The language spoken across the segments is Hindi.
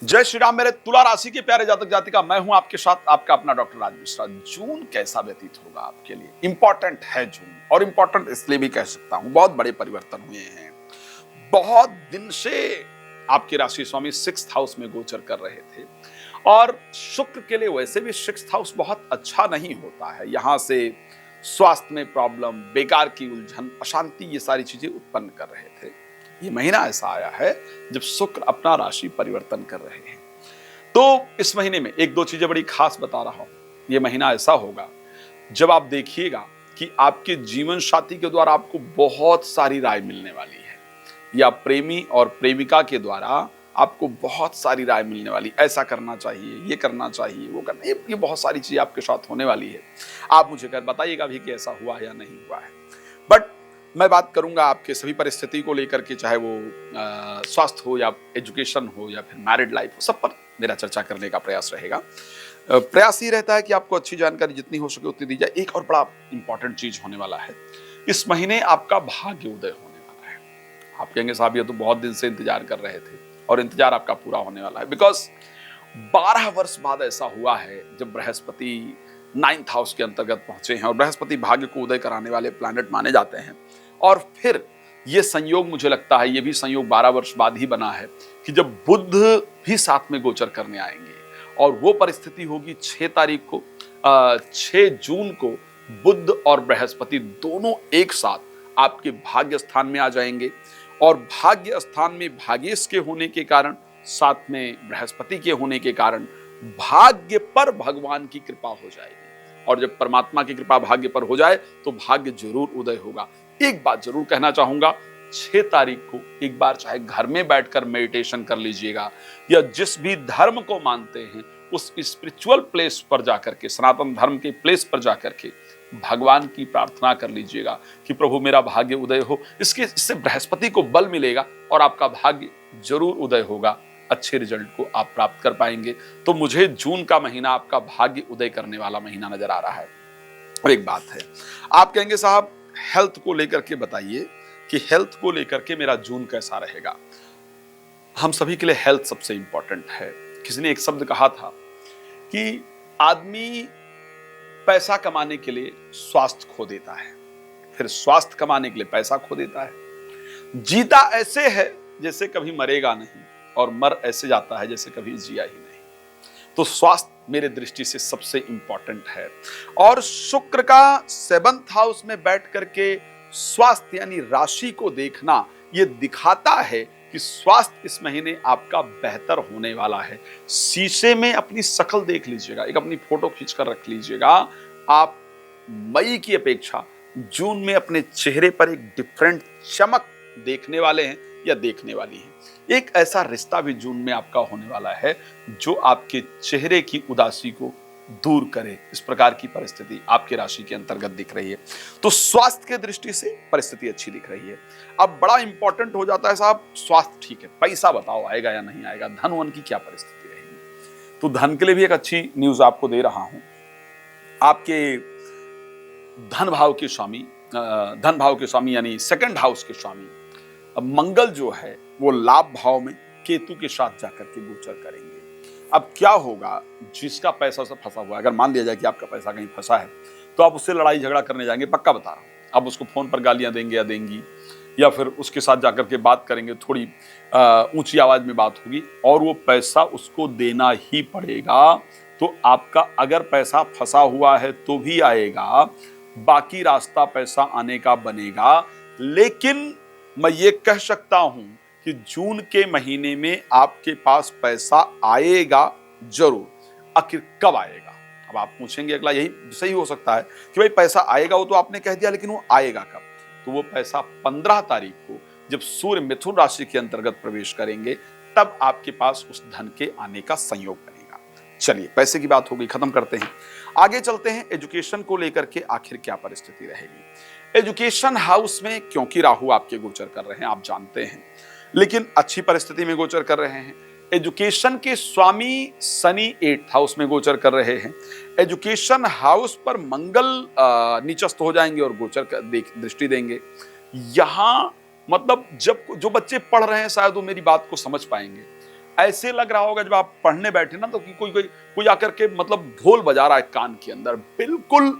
जय श्री राम मेरे तुला राशि के प्यारे जातक जातिका, मैं हूं आपके साथ आपका अपना डॉक्टर राज मिश्रा। जून कैसा व्यतीत होगा आपके लिए? इंपॉर्टेंट है जून, और इंपॉर्टेंट इसलिए भी कह सकता हूं, बहुत बड़े परिवर्तन हुए हैं। बहुत दिन से आपकी राशि स्वामी 6th हाउस में गोचर कर रहे थे, और शुक्र के लिए वैसे भी 6th हाउस बहुत अच्छा नहीं होता है। यहां से स्वास्थ्य में प्रॉब्लम, बेकार की उलझन, अशांति, ये सारी चीजें उत्पन्न कर रहे थे। ये महीना ऐसा आया है जब शुक्र अपना राशि परिवर्तन कर रहे हैं। तो इस महीने में एक दो चीजें बड़ी खास बता रहा हूं। ये महीना ऐसा होगा जब आप देखिएगा कि आपके जीवन साथी के द्वारा आपको बहुत सारी राय मिलने वाली है, या प्रेमी और प्रेमिका के द्वारा आपको बहुत सारी राय मिलने वाली, ऐसा करना चाहिए, ये करना चाहिए, वो करना, ये बहुत सारी चीजें आपके साथ होने वाली है। आप मुझे कर बताइएगा भी कि ऐसा हुआ है या नहीं हुआ है। बट मैं बात करूंगा आपके सभी परिस्थिति को लेकर के, चाहे वो स्वास्थ्य हो या एजुकेशन हो या फिर मैरिड लाइफ हो, सब पर मेरा चर्चा करने का प्रयास रहेगा। प्रयास ये रहता है कि आपको अच्छी जानकारी जितनी हो सके उतनी दी जाए। एक और बड़ा इंपॉर्टेंट चीज होने वाला है, इस महीने आपका भाग्य उदय होने वाला है। आप कहेंगे साहब ये तो बहुत दिन से इंतजार कर रहे थे, और इंतजार आपका पूरा होने वाला है। बिकॉज 12 वर्ष बाद ऐसा हुआ है जब बृहस्पति 9th हाउस के अंतर्गत पहुंचे हैं, और बृहस्पति भाग्य को उदय कराने वाले प्लैनेट माने जाते हैं। और फिर ये संयोग, मुझे लगता है ये भी संयोग 12 वर्ष बाद ही बना है कि जब बुध भी साथ में गोचर करने आएंगे, और वो परिस्थिति होगी 6 तारीख को, 6 जून को बुध और बृहस्पति दोनों एक साथ आपके भाग्य स्थान में आ जाएंगे। और भाग्य स्थान में भाग्येश के होने के कारण, साथ में बृहस्पति के होने के कारण, भाग्य पर भगवान की कृपा हो जाएगी। और जब परमात्मा की कृपा भाग्य पर हो जाए तो भाग्य जरूर उदय होगा। एक बात जरूर कहना चाहूंगा, 6 तारीख को एक बार चाहे घर में बैठकर मेडिटेशन कर लीजिएगा, या जिस भी धर्म को मानते हैं उस स्पिरिचुअल प्लेस पर जाकर के, सनातन धर्म के प्लेस पर जाकर के भगवान की प्रार्थना कर लीजिएगा कि प्रभु मेरा भाग्य उदय हो। इससे बृहस्पति को बल मिलेगा और आपका भाग्य जरूर उदय होगा, अच्छे रिजल्ट को आप प्राप्त कर पाएंगे। तो मुझे जून का महीना आपका भाग्य उदय करने वाला महीना नजर आ रहा है। और एक बात है, आप कहेंगे साहब हेल्थ को लेकर के बताइए कि हेल्थ को लेकर के मेरा जून कैसा रहेगा। हम सभी के लिए हेल्थ सबसे इंपॉर्टेंट है। किसी ने एक शब्द कहा था कि आदमी पैसा कमाने के लिए स्वास्थ्य खो देता है, फिर स्वास्थ्य कमाने के लिए पैसा खो देता है। जीता ऐसे है जैसे कभी मरेगा नहीं, और मर ऐसे जाता है जैसे कभी जिया ही नहीं। तो स्वास्थ्य मेरे दृष्टि से सबसे इंपॉर्टेंट है। और शुक्र का 7th हाउस में बैठ करके स्वास्थ्य यानी राशि को देखना, यह दिखाता है कि स्वास्थ्य इस महीने आपका बेहतर होने वाला है। शीशे में अपनी शक्ल देख लीजिएगा, एक अपनी फोटो खींचकर रख लीजिएगा। आप मई की अपेक्षा जून में अपने चेहरे पर एक डिफरेंट चमक देखने वाले हैं या देखने वाली है। एक ऐसा रिश्ता भी जून में आपका होने वाला है जो आपके चेहरे की उदासी को दूर करे। इस प्रकार की परिस्थिति आपके राशि के अंतर्गत दिख रही है। तो स्वास्थ्य के दृष्टि से परिस्थिति अच्छी दिख रही है। अब बड़ा इंपॉर्टेंट हो जाता है साहब, स्वास्थ्य ठीक है, पैसा बताओ आएगा या नहीं आएगा, धन वन की क्या परिस्थिति रहेगी। तो धन के लिए भी एक अच्छी न्यूज आपको दे रहा हूं। आपके धन भाव के स्वामी यानी 2nd हाउस के स्वामी मंगल जो है वो लाभ भाव में केतु के साथ जाकर के गोचर करेंगे। अब क्या होगा, जिसका पैसा सब फंसा हुआ है, अगर मान लिया जाए कि आपका पैसा कहीं फंसा है, तो आप उससे लड़ाई झगड़ा करने जाएंगे, पक्का बता रहा हूं। आप उसको फोन पर गालियां देंगे या देंगी, या फिर उसके साथ जाकर के बात करेंगे, थोड़ी ऊंची आवाज में बात होगी, और वो पैसा उसको देना ही पड़ेगा। तो आपका अगर पैसा फंसा हुआ है तो भी आएगा, बाकी रास्ता पैसा आने का बनेगा। लेकिन मैं ये कह सकता हूं कि जून के महीने में आपके पास पैसा आएगा जरूर। आखिर कब आएगा? अब आप पूछेंगे अगला, यही सही हो सकता है कि भाई पैसा आएगा, वो तो आपने कह दिया, लेकिन वो आएगा कब? तो वो पैसा 15 तारीख को जब सूर्य मिथुन राशि के अंतर्गत प्रवेश करेंगे, तब आपके पास उस धन के आने का संयोग बनेगा। चलिए, पैसे की बात हो गई, खत्म करते हैं, आगे चलते हैं। एजुकेशन को लेकर के आखिर क्या परिस्थिति रहेगी। एजुकेशन हाउस में क्योंकि राहु आपके गोचर कर रहे हैं, आप जानते हैं, लेकिन अच्छी परिस्थिति में गोचर कर रहे हैं। एजुकेशन के स्वामी शनि 8th हाउस में गोचर कर रहे हैं। एजुकेशन हाउस पर मंगल नीचस्थ हो जाएंगे और गोचर दृष्टि देंगे। यहां मतलब जब जो बच्चे पढ़ रहे हैं शायद वो मेरी बात को समझ पाएंगे। ऐसे लग रहा होगा जब आप पढ़ने बैठे ना तो कि कोई कोई कोई आकर के मतलब ढोल बजा रहा है कान के अंदर। बिल्कुल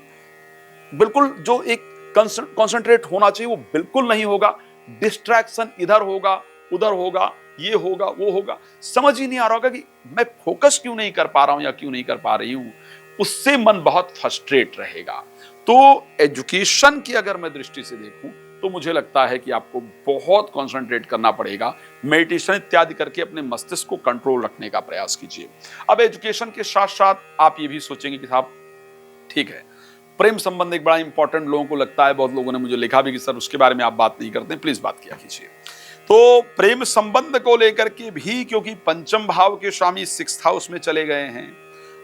बिल्कुल जो एक कंसंट्रेट होना चाहिए वो बिल्कुल नहीं होगा। डिस्ट्रैक्शन इधर होगा उधर होगा, ये होगा वो होगा, समझ ही नहीं आ रहा होगा कि मैं फोकस क्यों नहीं कर पा रहा हूं या क्यों नहीं कर पा रही हूं। उससे मन बहुत फ्रस्ट्रेट रहेगा। तो एजुकेशन की अगर मैं दृष्टि से देखूं तो मुझे लगता है कि आपको बहुत कंसंट्रेट करना पड़ेगा। मेडिटेशन इत्यादि करके अपने मस्तिष्क को कंट्रोल रखने का प्रयास कीजिए। अब एजुकेशन के साथ साथ आप ये भी सोचेंगे कि साहब ठीक है, प्रेम संबंध एक बड़ा इंपॉर्टेंट लोगों को लगता है। बहुत लोगों ने मुझे लिखा भी कि सर उसके बारे में आप बात नहीं करते, प्लीज बात किया कीजिए। तो प्रेम संबंध को लेकर के भी, क्योंकि पंचम भाव के स्वामी 6th हाउस में चले गए हैं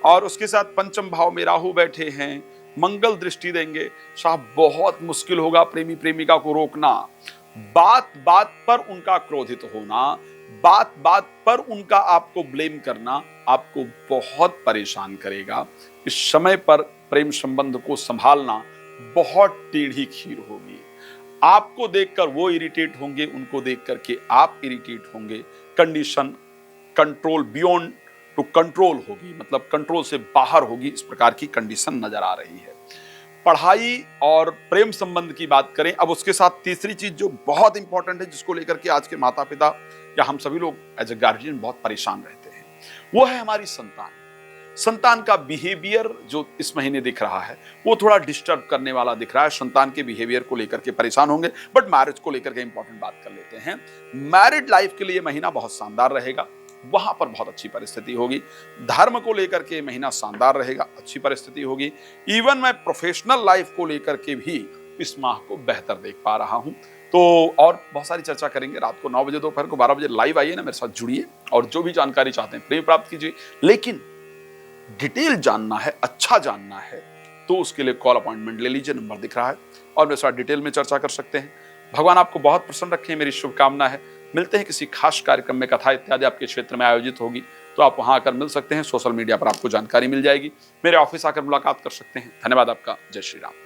और उसके साथ पंचम भाव में राहु बैठे हैं, मंगल दृष्टि देंगे, साहब बहुत मुश्किल होगा प्रेमी प्रेमिका को रोकना। बात बात पर उनका क्रोधित होना, बात बात पर उनका आपको ब्लेम करना आपको बहुत परेशान करेगा। इस समय पर प्रेम संबंध को संभालना बहुत टेढ़ी खीर होगी। आपको देखकर वो इरिटेट होंगे, उनको देख करके आप इरिटेट होंगे। Condition control beyond to control होगी, मतलब कंट्रोल से बाहर होगी, इस प्रकार की कंडीशन नजर आ रही है। पढ़ाई और प्रेम संबंध की बात करें, अब उसके साथ तीसरी चीज जो बहुत इंपॉर्टेंट है, जिसको लेकर के आज के माता पिता या हम सभी लोग एज ए गार्जियन बहुत परेशान रहते हैं, वो है हमारी संतान। संतान का बिहेवियर जो इस महीने दिख रहा है वो थोड़ा डिस्टर्ब करने वाला दिख रहा है। संतान के बिहेवियर को लेकर के परेशान होंगे। बट मैरिज को लेकर के इंपॉर्टेंट बात कर लेते हैं। मैरिड लाइफ के लिए महीना बहुत शानदार रहेगा, वहां पर बहुत अच्छी परिस्थिति होगी। धर्म को लेकर के महीना शानदार रहेगा, अच्छी परिस्थिति होगी। इवन मैं प्रोफेशनल लाइफ को लेकर के भी इस माह को बेहतर देख पा रहा हूं। तो और बहुत सारी चर्चा करेंगे। रात को 9 बजे, दोपहर को 12 बजे लाइव आइए ना, मेरे साथ जुड़िए और जो भी जानकारी चाहते हैं प्रेम प्राप्त कीजिए। लेकिन डिटेल जानना है, अच्छा जानना है, तो उसके लिए कॉल अपॉइंटमेंट ले लीजिए, नंबर दिख रहा है और मेरे साथ डिटेल में चर्चा कर सकते हैं। भगवान आपको बहुत प्रसन्न रखें, मेरी शुभकामना है। मिलते हैं किसी खास कार्यक्रम में, कथा इत्यादि आपके क्षेत्र में आयोजित होगी तो आप वहां आकर मिल सकते हैं। सोशल मीडिया पर आपको जानकारी मिल जाएगी, मेरे ऑफिस आकर मुलाकात कर सकते हैं। धन्यवाद आपका। जय श्री राम।